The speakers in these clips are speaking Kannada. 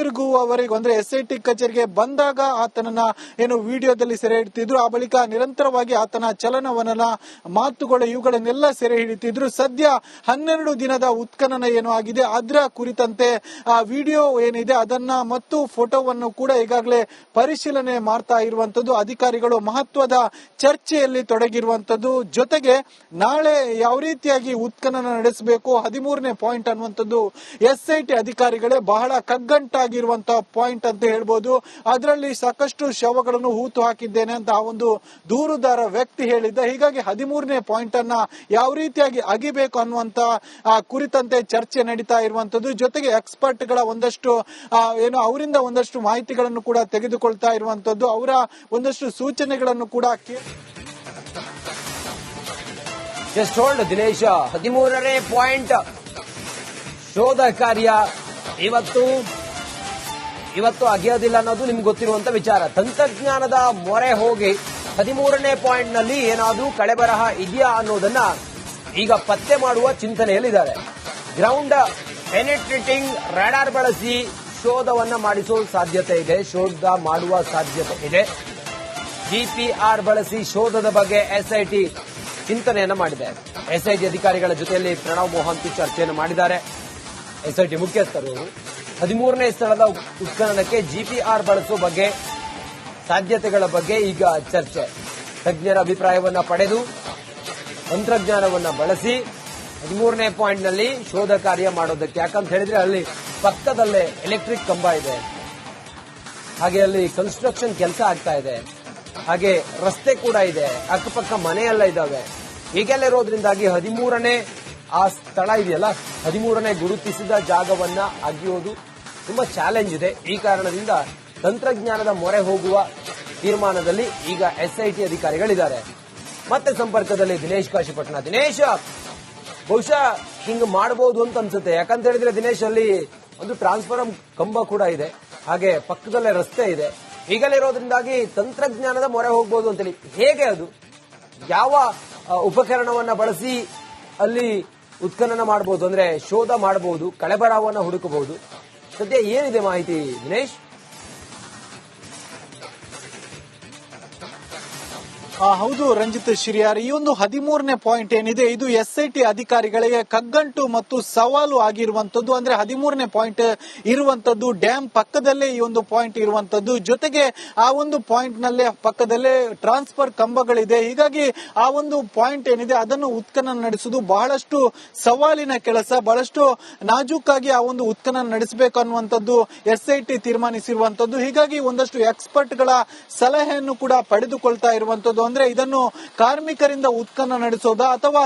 ಹಿಂತಿರುಗುವವರೆಗೂ ಅಂದ್ರೆ SIT ಕಚೇರಿಗೆ ಬಂದಾಗ ಆತನನ್ನ ಏನು ವಿಡಿಯೋದಲ್ಲಿ ಸೆರೆ ಹಿಡಿತಿದ್ರು. ಆ ಬಳಿಕ ನಿರಂತರವಾಗಿ ಆತನ ಚಲನವಲನ, ಮಾತುಗಳು ಇವುಗಳನ್ನೆಲ್ಲ ಸೆರೆ ಹಿಡಿತಿದ್ರು. ಸದ್ಯ 12 ದಿನದ ಉತ್ಖನನ ಏನು ಆಗಿದೆ ಅದರ ಕುರಿತಂತೆ ಆ ವಿಡಿಯೋ ಏನಿದೆ ಅದನ್ನ ಮತ್ತು ಫೋಟೋವನ್ನು ಕೂಡ ಈಗಾಗಲೇ ಪರಿಶೀಲನೆ ಮಾಡ್ತಾ ಇರುವಂತದ್ದು. ಅಧಿಕಾರಿಗಳು ಮಹತ್ವದ ಚರ್ಚೆಯಲ್ಲಿ ತೊಡಗಿರುವಂತದ್ದು. ಜೊತೆಗೆ ನಾಳೆ ಯಾವ ರೀತಿಯಾಗಿ ಉತ್ಖನನ ನಡೆಸಬೇಕು 13ನೇ ಪಾಯಿಂಟ್ ಅನ್ನುವಂಥದ್ದು SIT ಅಧಿಕಾರಿಗಳೇ ಬಹಳ ಕಗ್ಗಂಟಾಗಿರುವಂತಹ ಪಾಯಿಂಟ್ ಅಂತ ಹೇಳ್ಬೋದು. ಅದರಲ್ಲಿ ಸಾಕಷ್ಟು ಶವಗಳನ್ನು ಹೂತು ಹಾಕಿದ್ದೇನೆ ಅಂತ ಆ ಒಂದು ದೂರುದಾರ ವ್ಯಕ್ತಿ ಹೇಳಿದ್ದ. ಹೀಗಾಗಿ 13ನೇ ಪಾಯಿಂಟ್ ಅನ್ನ ಯಾವ ರೀತಿಯಾಗಿ ಅಗಿಬೇಕು ಅನ್ನುವಂತ ಕುರಿತಂತೆ ಚರ್ಚೆ ನಡೀತಾ ಇರುವಂತದ್ದು. ಜೊತೆಗೆ ಎಕ್ಸ್ಪರ್ಟ್ ಗಳ ಒಂದಷ್ಟು ಅವರಿಂದ ಒಂದಷ್ಟು ಮಾಹಿತಿಗಳನ್ನು ಕೂಡ ತೆಗೆದುಕೊಳ್ತಾ ಇರುವಂತದ್ದು. ಅವರ ಒಂದಷ್ಟು ಸೂಚನೆಗಳನ್ನು ಕೂಡ ಜಸ್ಟ್ ಹೋಲ್ಡ್ ದಿನೇಶ್. 13ನೇ ಪಾಯಿಂಟ್ ಶೋಧ ಕಾರ್ಯ ಇವತ್ತು ಅಗಿಯೋದಿಲ್ಲ ಅನ್ನೋದು ನಿಮ್ಗೆ ಗೊತ್ತಿರುವಂತ ವಿಚಾರ. ತಂತ್ರಜ್ಞಾನದ ಮೊರೆ ಹೋಗಿ 13ನೇ ಪಾಯಿಂಟ್ ನಲ್ಲಿ ಏನಾದ್ರೂ ಕಳೆಬರಹ ಇದೆಯಾ ಅನ್ನೋದನ್ನ ಈಗ ಪತ್ತೆ ಮಾಡುವ ಚಿಂತನೆಯಲ್ಲಿದ್ದಾರೆ. ಗ್ರೌಂಡ್ ಪೆನೆಟ್ರೇಟಿಂಗ್ ರಾಡಾರ್ ಬಳಸಿ ಶೋಧವನ್ನ ಮಾಡಿಸುವ ಸಾಧ್ಯತೆ ಇದೆ, ಶೋಧ ಮಾಡುವ ಸಾಧ್ಯತೆ ಇದೆ. GPR ಬಳಸಿ ಶೋಧದ ಬಗ್ಗೆ SIT ಚಿಂತನೆಯನ್ನ ಮಾಡಿದೆ. SIT ಅಧಿಕಾರಿಗಳ ಜೊತೆಯಲ್ಲಿ ಪ್ರಣವ್ ಮೊಹಾಂತಿ ಚರ್ಚೆಯನ್ನು ಮಾಡಿದ್ದಾರೆ. SIT ಮುಖ್ಯಸ್ಥರು 13ನೇ ಸ್ಥಳದ ಉತ್ಖನನಕ್ಕೆ GPR ಬಳಸುವ ಬಗ್ಗೆ ಸಾಧ್ಯತೆಗಳ ಬಗ್ಗೆ ಈಗ ಚರ್ಚೆ. ತಜ್ಞರ ಅಭಿಪ್ರಾಯವನ್ನ ಪಡೆದು ತಂತ್ರಜ್ಞಾನವನ್ನ ಬಳಸಿ 13ನೇ ಪಾಯಿಂಟ್ ನಲ್ಲಿ ಶೋಧ ಕಾರ್ಯ ಮಾಡೋದಕ್ಕೆ. ಯಾಕಂತ ಹೇಳಿದ್ರೆ ಅಲ್ಲಿ ಪಕ್ಕದಲ್ಲೇ ಎಲೆಕ್ಟ್ರಿಕ್ ಕಂಬ ಇದೆ, ಹಾಗೆ ಅಲ್ಲಿ ಕನ್ಸ್ಟ್ರಕ್ಷನ್ ಕೆಲಸ ಆಗ್ತಾ ಇದೆ, ಹಾಗೆ ರಸ್ತೆ ಕೂಡ ಇದೆ, ಅಕ್ಕಪಕ್ಕ ಮನೆಯೆಲ್ಲ ಇದ್ದಾವೆ. ಹೀಗೆಲ್ಲ ಇರೋದ್ರಿಂದಾಗಿ 13ನೇ ಆ ಸ್ಥಳ ಇದೆಯಲ್ಲ 13ನೇ ಗುರುತಿಸಿದ ಜಾಗವನ್ನ ಅಗಿಯೋದು ತುಂಬಾ ಚಾಲೆಂಜ್ ಇದೆ. ಈ ಕಾರಣದಿಂದ ತಂತ್ರಜ್ಞಾನದ ಮೊರೆ ಹೋಗುವ ತೀರ್ಮಾನದಲ್ಲಿ ಈಗ SIT ಅಧಿಕಾರಿಗಳಿದ್ದಾರೆ. ಮತ್ತೆ ಸಂಪರ್ಕದಲ್ಲಿ ದಿನೇಶ್ ಕಾಶಿಪಟ್ನ. ದಿನೇಶ್, ಬಹುಶಃ ಹಿಂಗ್ ಮಾಡಬಹುದು ಅಂತ ಅನ್ಸುತ್ತೆ. ಯಾಕಂತ ಹೇಳಿದ್ರೆ ದಿನೇಶ್ ಅಲ್ಲಿ ಒಂದು ಟ್ರಾನ್ಸ್ಫಾರ್ಮ್ ಕಂಬ ಕೂಡ ಇದೆ, ಹಾಗೆ ಪಕ್ಕದಲ್ಲೇ ರಸ್ತೆ ಇದೆ. ಹೀಗೆಲ್ಲ ಇರೋದ್ರಿಂದಾಗಿ ತಂತ್ರಜ್ಞಾನದ ಮೊರೆ ಹೋಗಬಹುದು ಅಂತೇಳಿ. ಹೇಗೆ ಅದು ಯಾವ ಉಪಕರಣವನ್ನ ಬಳಸಿ ಅಲ್ಲಿ ಉತ್ಖನನ ಮಾಡಬಹುದು, ಅಂದ್ರೆ ಶೋಧ ಮಾಡಬಹುದು, ಕಳೆಬರಹವನ್ನ ಹುಡುಕಬಹುದು? ಸದ್ಯ ಏನಿದೆ ಮಾಹಿತಿ ದಿನೇಶ್? ಹೌದು ರಂಜಿತ್ ಶಿರಿಯಾರ್, ಈ ಒಂದು 13ನೇ ಪಾಯಿಂಟ್ ಏನಿದೆ ಇದು SIT ಅಧಿಕಾರಿಗಳಿಗೆ ಕಗ್ಗಂಟು ಮತ್ತು ಸವಾಲು ಆಗಿರುವಂತದ್ದು. ಅಂದ್ರೆ 13ನೇ ಪಾಯಿಂಟ್ ಇರುವಂತದ್ದು ಡ್ಯಾಮ್ ಪಕ್ಕದಲ್ಲೇ ಈ ಒಂದು ಪಾಯಿಂಟ್ ಇರುವಂತದ್ದು. ಜೊತೆಗೆ ಆ ಒಂದು ಪಾಯಿಂಟ್ ನಲ್ಲೇ ಪಕ್ಕದಲ್ಲೇ ಟ್ರಾನ್ಸ್ಫರ್ ಕಂಬಗಳಿದೆ. ಹೀಗಾಗಿ ಆ ಒಂದು ಪಾಯಿಂಟ್ ಏನಿದೆ ಅದನ್ನು ಉತ್ಖನನ ನಡೆಸುವುದು ಬಹಳಷ್ಟು ಸವಾಲಿನ ಕೆಲಸ. ಬಹಳಷ್ಟು ನಾಜೂಕಾಗಿ ಆ ಒಂದು ಉತ್ಖನನ ನಡೆಸಬೇಕು ಅನ್ನುವಂಥದ್ದು SIT ತೀರ್ಮಾನಿಸಿರುವಂತದ್ದು. ಹೀಗಾಗಿ ಒಂದಷ್ಟು ಎಕ್ಸ್ಪರ್ಟ್ ಗಳ ಸಲಹೆಯನ್ನು ಕೂಡ ಪಡೆದುಕೊಳ್ತಾ ಇರುವಂತದ್ದು. ಅಂದ್ರೆ ಇದನ್ನು ಕಾರ್ಮಿಕರಿಂದ ಉತ್ಖನನ ನಡೆಸೋದಾ ಅಥವಾ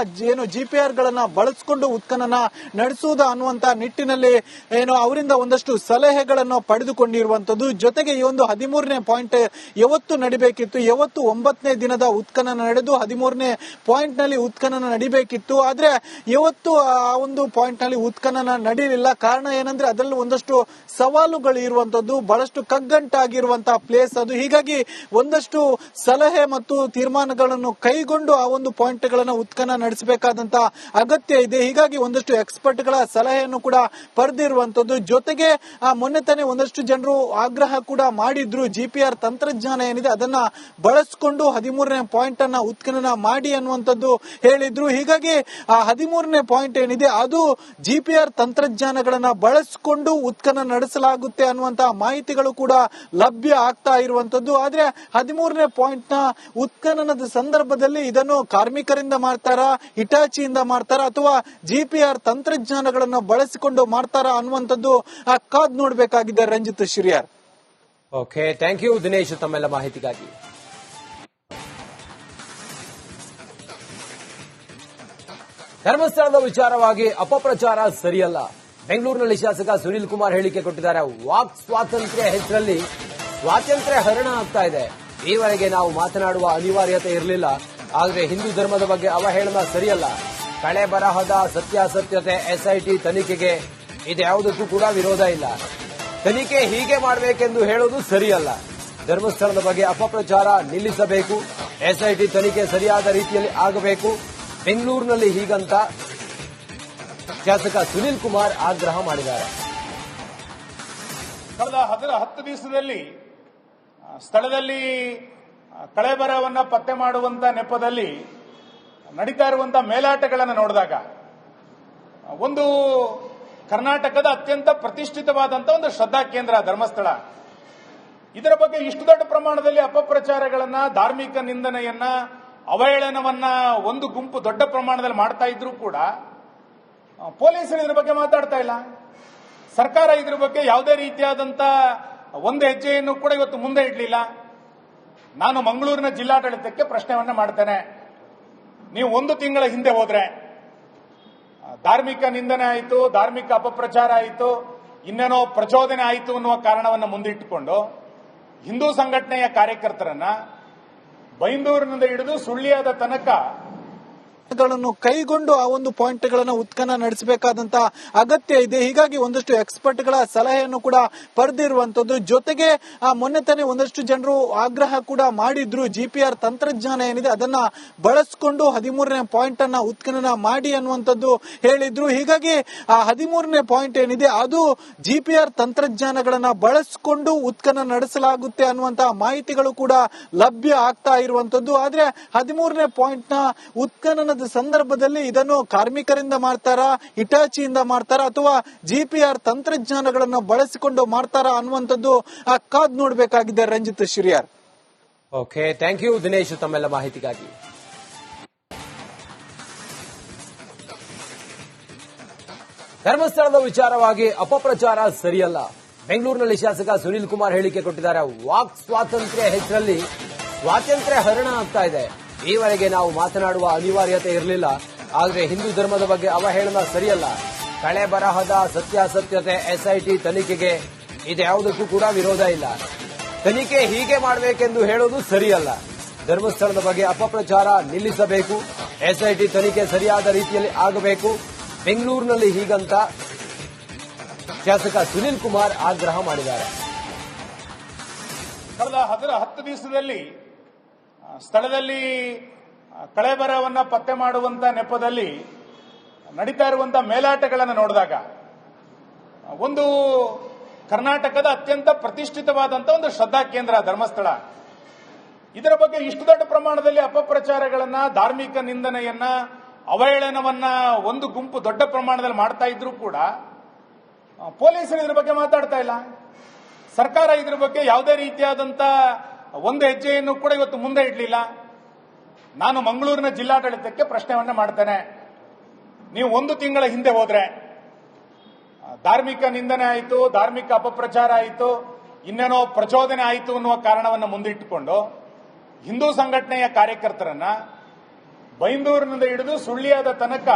GPR ಗಳನ್ನ ಬಳಸಿಕೊಂಡು ಉತ್ಖನನ ನಡೆಸುವುದಾ ಅನ್ನುವಂತ ನಿಟ್ಟಿನಲ್ಲಿ ಅವರಿಂದ ಒಂದಷ್ಟು ಸಲಹೆಗಳನ್ನು ಪಡೆದುಕೊಂಡಿರುವಂತದ್ದು. ಜೊತೆಗೆ ಈ ಒಂದು 13ನೇ ಪಾಯಿಂಟ್ ಯಾವತ್ತು ನಡಿಬೇಕಿತ್ತು, ಯಾವತ್ತು 9ನೇ ದಿನದ ಉತ್ಖನನ ನಡೆದು 13ನೇ ಪಾಯಿಂಟ್ ನಲ್ಲಿ ಉತ್ಖನನ ನಡಿಬೇಕಿತ್ತು. ಆದ್ರೆ ಇವತ್ತು ಆ ಒಂದು ಪಾಯಿಂಟ್ ನಲ್ಲಿ ಉತ್ಖನನ ನಡೀಲಿಲ್ಲ. ಕಾರಣ ಏನಂದ್ರೆ ಅದರಲ್ಲಿ ಒಂದಷ್ಟು ಸವಾಲುಗಳು ಇರುವಂತದ್ದು, ಬಹಳಷ್ಟು ಕಗ್ಗಂಟಾಗಿರುವಂತಹ ಪ್ಲೇಸ್ ಅದು. ಹೀಗಾಗಿ ಒಂದಷ್ಟು ಸಲಹೆ ಮತ್ತು ತೀರ್ಮಾನಗಳನ್ನು ಕೈಗೊಂಡು ಆ ಒಂದು ಪಾಯಿಂಟ್ ಗಳನ್ನ ಉತ್ಖನನ ನಡೆಸಬೇಕಾದಂತ ಅಗತ್ಯ ಇದೆ. ಹೀಗಾಗಿ ಒಂದಷ್ಟು ಎಕ್ಸ್ಪರ್ಟ್ ಗಳ ಸಲಹೆಯನ್ನು ಕೂಡ ಪಡೆದಿರುವಂತದ್ದು. ಜೊತೆಗೆ ಮೊನ್ನೆ ತಾನೇ ಒಂದಷ್ಟು ಜನರು ಆಗ್ರಹ ಕೂಡ ಮಾಡಿದ್ರು, GPR ತಂತ್ರಜ್ಞಾನ ಏನಿದೆ ಅದನ್ನ ಬಳಸಿಕೊಂಡು 13ನೇ ಪಾಯಿಂಟ್ ಅನ್ನ ಉತ್ಖನನ ಮಾಡಿ ಅನ್ನುವಂಥದ್ದು ಹೇಳಿದ್ರು. ಹೀಗಾಗಿ ಆ 13ನೇ ಪಾಯಿಂಟ್ ಏನಿದೆ ಅದು GPR ತಂತ್ರಜ್ಞಾನಗಳನ್ನ ಬಳಸಿಕೊಂಡು ಉತ್ಖನನ ನಡೆಸಲಾಗುತ್ತೆ ಅನ್ನುವಂತಹ ಮಾಹಿತಿಗಳು ಕೂಡ ಲಭ್ಯ ಆಗ್ತಾ ಇರುವಂತದ್ದು. ಆದ್ರೆ 13ನೇ ಪಾಯಿಂಟ್ ನ ಉತ್ಖನನದ ಸಂದರ್ಭದಲ್ಲಿ ಇದನ್ನು ಕಾರ್ಮಿಕರಿಂದ ಮಾಡ್ತಾರಾ, ಹಿಟಾಚಿಯಿಂದ ಮಾಡ್ತಾರಾ ಅಥವಾ GPR ತಂತ್ರಜ್ಞಾನಗಳನ್ನು ಬಳಸಿಕೊಂಡು ಮಾಡ್ತಾರಾ ಅನ್ನುವಂಥದ್ದು ಕಾದ್ ನೋಡಬೇಕಾಗಿದೆ Ranjith Shiriyar. Okay, thank you Dinesh ತಮ್ಮೆಲ್ಲ ಮಾಹಿತಿಗಾಗಿ. ಧರ್ಮಸ್ಥಳದ ವಿಚಾರವಾಗಿ ಅಪಪ್ರಚಾರ ಸರಿಯಲ್ಲ. ಬೆಂಗಳೂರಿನಲ್ಲಿ ಶಾಸಕ ಸುನೀಲ್ ಕುಮಾರ್ ಹೇಳಿಕೆ ಕೊಟ್ಟಿದ್ದಾರೆ. ವಾಕ್ ಸ್ವಾತಂತ್ರ್ಯ ಹೆಸರಲ್ಲಿ ಸ್ವಾತಂತ್ರ್ಯ ಹರಣ ಆಗ್ತಾ ಇದೆ. ಈವರೆಗೆ ನಾವು ಮಾತನಾಡುವ ಅನಿವಾರ್ಯತೆ ಇರಲಿಲ್ಲ, ಆದರೆ ಹಿಂದೂ ಧರ್ಮದ ಬಗ್ಗೆ ಅವಹೇಳನ ಸರಿಯಲ್ಲ. ಕಳೆ ಬರಹದ ಸತ್ಯಾಸತ್ಯತೆ SIT ತನಿಖೆಗೆ ಇದ್ಯಾವುದಕ್ಕೂ ಕೂಡ ವಿರೋಧ ಇಲ್ಲ. ತನಿಖೆ ಹೀಗೆ ಮಾಡಬೇಕೆಂದು ಹೇಳೋದು ಸರಿಯಲ್ಲ. ಧರ್ಮಸ್ಥಳದ ಬಗ್ಗೆ ಅಪಪ್ರಚಾರ ನಿಲ್ಲಿಸಬೇಕು. SIT ತನಿಖೆ ಸರಿಯಾದ ರೀತಿಯಲ್ಲಿ ಆಗಬೇಕು. ಬೆಂಗಳೂರಿನಲ್ಲಿ ಹೀಗಂತ ಶಾಸಕ ಸುನೀಲ್ ಕುಮಾರ್ ಆಗ್ರಹ ಮಾಡಿದ್ದಾರೆ. ಕಳೆದ 10 ದಿವಸದಲ್ಲಿ ಸ್ಥಳದಲ್ಲಿ ಕಳೆಬರವನ್ನ ಪತ್ತೆ ಮಾಡುವಂತ ನೆಪದಲ್ಲಿ ನಡೀತಾ ಇರುವಂತಹ ಮೇಲಾಟಗಳನ್ನು ನೋಡಿದಾಗ ಒಂದು ಕರ್ನಾಟಕದ ಅತ್ಯಂತ ಪ್ರತಿಷ್ಠಿತವಾದಂತಹ ಒಂದು ಶ್ರದ್ಧಾ ಕೇಂದ್ರ ಧರ್ಮಸ್ಥಳ, ಇದರ ಬಗ್ಗೆ ಇಷ್ಟು ದೊಡ್ಡ ಪ್ರಮಾಣದಲ್ಲಿ ಅಪಪ್ರಚಾರಗಳನ್ನ, ಧಾರ್ಮಿಕ ನಿಂದನೆಯನ್ನ, ಅವಹೇಳನವನ್ನ ಒಂದು ಗುಂಪು ದೊಡ್ಡ ಪ್ರಮಾಣದಲ್ಲಿ ಮಾಡ್ತಾ ಇದ್ರೂ ಕೂಡ ಪೊಲೀಸರು ಇದ್ರ ಬಗ್ಗೆ ಮಾತಾಡ್ತಾ ಇಲ್ಲ. ಸರ್ಕಾರ ಇದ್ರ ಬಗ್ಗೆ ಯಾವುದೇ ರೀತಿಯಾದಂತ ಒಂದು ಹೆಜ್ಜೆಯನ್ನು ಕೂಡ ಇವತ್ತು ಮುಂದೆ ಇಡಲಿಲ್ಲ. ನಾನು ಮಂಗಳೂರಿನ ಜಿಲ್ಲಾಡಳಿತಕ್ಕೆ ಪ್ರಶ್ನೆಯನ್ನ ಮಾಡ್ತೇನೆ. ನೀವು 1 ತಿಂಗಳ ಹಿಂದೆ ಹೋದ್ರೆ ಧಾರ್ಮಿಕ ನಿಂದನೆ ಆಯಿತು, ಧಾರ್ಮಿಕ ಅಪಪ್ರಚಾರ ಆಯಿತು, ಇನ್ನೇನೋ ಪ್ರಚೋದನೆ ಆಯಿತು ಅನ್ನುವ ಕಾರಣವನ್ನು ಮುಂದಿಟ್ಟುಕೊಂಡು ಹಿಂದೂ ಸಂಘಟನೆಯ ಕಾರ್ಯಕರ್ತರನ್ನ ಬೈಂದೂರಿನಿಂದ ಹಿಡಿದು ಸುಳ್ಯದ ತನಕ ಕೈಗೊಂಡು ಆ ಒಂದು ಪಾಯಿಂಟ್ ಗಳನ್ನ ಉತ್ಖನನ ನಡೆಸಬೇಕಾದಂತ ಅಗತ್ಯ ಇದೆ. ಹೀಗಾಗಿ ಒಂದಷ್ಟು ಎಕ್ಸ್ಪರ್ಟ್ ಗಳ ಸಲಹೆಯನ್ನು ಕೂಡ ಪಡೆದಿರುವಂತದ್ದು. ಜೊತೆಗೆ ಮೊನ್ನೆ ತಾನೇ ಒಂದಷ್ಟು ಜನರು ಆಗ್ರಹ ಕೂಡ ಮಾಡಿದ್ರು, ಜಿಪಿಆರ್ ತಂತ್ರಜ್ಞಾನ ಏನಿದೆ ಅದನ್ನ ಬಳಸಿಕೊಂಡು 13ನೇ ಪಾಯಿಂಟ್ ಅನ್ನ ಉತ್ಖನನ ಮಾಡಿ ಅನ್ನುವಂಥದ್ದು ಹೇಳಿದ್ರು. ಹೀಗಾಗಿ ಆ 13ನೇ ಪಾಯಿಂಟ್ ಏನಿದೆ ಅದು ಜಿಪಿಆರ್ ತಂತ್ರಜ್ಞಾನಗಳನ್ನ ಬಳಸಿಕೊಂಡು ಉತ್ಖನನ ನಡೆಸಲಾಗುತ್ತೆ ಅನ್ನುವಂತಹ ಮಾಹಿತಿಗಳು ಕೂಡ ಲಭ್ಯ ಆಗ್ತಾ ಇರುವಂತದ್ದು. ಆದ್ರೆ 13ನೇ ಪಾಯಿಂಟ್ ನ ಉತ್ಖನನ ಸಂದರ್ಭದಲ್ಲಿ ಇದನ್ನು ಕಾರ್ಮಿಕರಿಂದ ಮಾಡ್ತಾರಾ, ಹಿಟಾಚಿಯಿಂದ ಮಾಡ್ತಾರಾ ಅಥವಾ ಜಿಪಿಆರ್ ತಂತ್ರಜ್ಞಾನಗಳನ್ನು ಬಳಸಿಕೊಂಡು ಮಾಡ್ತಾರಾ ಅನ್ನುವಂಥದ್ದು ಕಾದ್ ನೋಡಬೇಕಾಗಿದೆ. Ranjith Shiriyar. Okay, thank you Dinesh ತಮ್ಮೆಲ್ಲ ಮಾಹಿತಿಗಾಗಿ. ಧರ್ಮಸ್ಥಳದ ವಿಚಾರವಾಗಿ ಅಪಪ್ರಚಾರ ಸರಿಯಲ್ಲ. ಬೆಂಗಳೂರಿನಲ್ಲಿ ಶಾಸಕ ಸುನೀಲ್ ಕುಮಾರ್ ಹೇಳಿಕೆ ಕೊಟ್ಟಿದ್ದಾರೆ. ವಾಕ್ ಸ್ವಾತಂತ್ರ್ಯ ಹೆಸರಲ್ಲಿ ಸ್ವಾತಂತ್ರ್ಯ ಹರಣ ಆಗ್ತಾ ಇದೆ. ಈವರೆಗೆ ನಾವು ಮಾತನಾಡುವ ಅನಿವಾರ್ಯತೆ ಇರಲಿಲ್ಲ. ಆದರೆ ಹಿಂದೂ ಧರ್ಮದ ಬಗ್ಗೆ ಅವಹೇಳನ ಸರಿಯಲ್ಲ. ಕಳೆ ಬರಹದ ಸತ್ಯಾಸತ್ಯತೆ ಎಸ್ಐಟಿ ತನಿಖೆಗೆ ಇದ್ಯಾವುದಕ್ಕೂ ಕೂಡ ವಿರೋಧ ಇಲ್ಲ. ತನಿಖೆ ಹೀಗೆ ಮಾಡಬೇಕೆಂದು ಹೇಳೋದು ಸರಿಯಲ್ಲ. ಧರ್ಮಸ್ಥಳದ ಬಗ್ಗೆ ಅಪಪ್ರಚಾರ ನಿಲ್ಲಿಸಬೇಕು. ಎಸ್ಐಟಿ ತನಿಖೆ ಸರಿಯಾದ ರೀತಿಯಲ್ಲಿ ಆಗಬೇಕು. ಬೆಂಗಳೂರಿನಲ್ಲಿ ಹೀಗಂತ ಶಾಸಕ ಸುನೀಲ್ ಕುಮಾರ್ ಆಗ್ರಹ ಮಾಡಿದ್ದಾರೆ. ಕಳೆದ 10 ದಿವಸದಲ್ಲಿ ಸ್ಥಳದಲ್ಲಿ ಕಳೆಬರವನ್ನ ಪತ್ತೆ ಮಾಡುವಂತ ನೆಪದಲ್ಲಿ ನಡೀತಾ ಇರುವಂತಹ ಮೇಲಾಟಗಳನ್ನು ನೋಡಿದಾಗ ಒಂದು ಕರ್ನಾಟಕದ ಅತ್ಯಂತ ಪ್ರತಿಷ್ಠಿತವಾದಂತಹ ಒಂದು ಶ್ರದ್ಧಾ ಕೇಂದ್ರ ಧರ್ಮಸ್ಥಳ, ಇದರ ಬಗ್ಗೆ ಇಷ್ಟು ದೊಡ್ಡ ಪ್ರಮಾಣದಲ್ಲಿ ಅಪಪ್ರಚಾರಗಳನ್ನ, ಧಾರ್ಮಿಕ ನಿಂದನೆಯನ್ನ, ಅವಹೇಳನವನ್ನ ಒಂದು ಗುಂಪು ದೊಡ್ಡ ಪ್ರಮಾಣದಲ್ಲಿ ಮಾಡ್ತಾ ಇದ್ರೂ ಕೂಡ ಪೊಲೀಸರು ಇದ್ರ ಬಗ್ಗೆ ಮಾತಾಡ್ತಾ ಇಲ್ಲ. ಸರ್ಕಾರ ಇದ್ರ ಬಗ್ಗೆ ಯಾವುದೇ ರೀತಿಯಾದಂತ ಒಂದು ಹೆಜ್ಜೆಯನ್ನು ಕೂಡ ಇವತ್ತು ಮುಂದೆ ಇಡಲಿಲ್ಲ. ನಾನು ಮಂಗಳೂರಿನ ಜಿಲ್ಲಾಡಳಿತಕ್ಕೆ ಪ್ರಶ್ನೆಯನ್ನ ಮಾಡ್ತೇನೆ. ನೀವು 1 ತಿಂಗಳ ಹಿಂದೆ ಹೋದ್ರೆ ಧಾರ್ಮಿಕ ನಿಂದನೆ ಆಯಿತು, ಧಾರ್ಮಿಕ ಅಪಪ್ರಚಾರ ಆಯಿತು, ಇನ್ನೇನೋ ಪ್ರಚೋದನೆ ಆಯಿತು ಅನ್ನುವ ಕಾರಣವನ್ನು ಮುಂದಿಟ್ಟುಕೊಂಡು ಹಿಂದೂ ಸಂಘಟನೆಯ ಕಾರ್ಯಕರ್ತರನ್ನ ಬೈಂದೂರಿನಿಂದ ಹಿಡಿದು ಸುಳ್ಯದ ತನಕ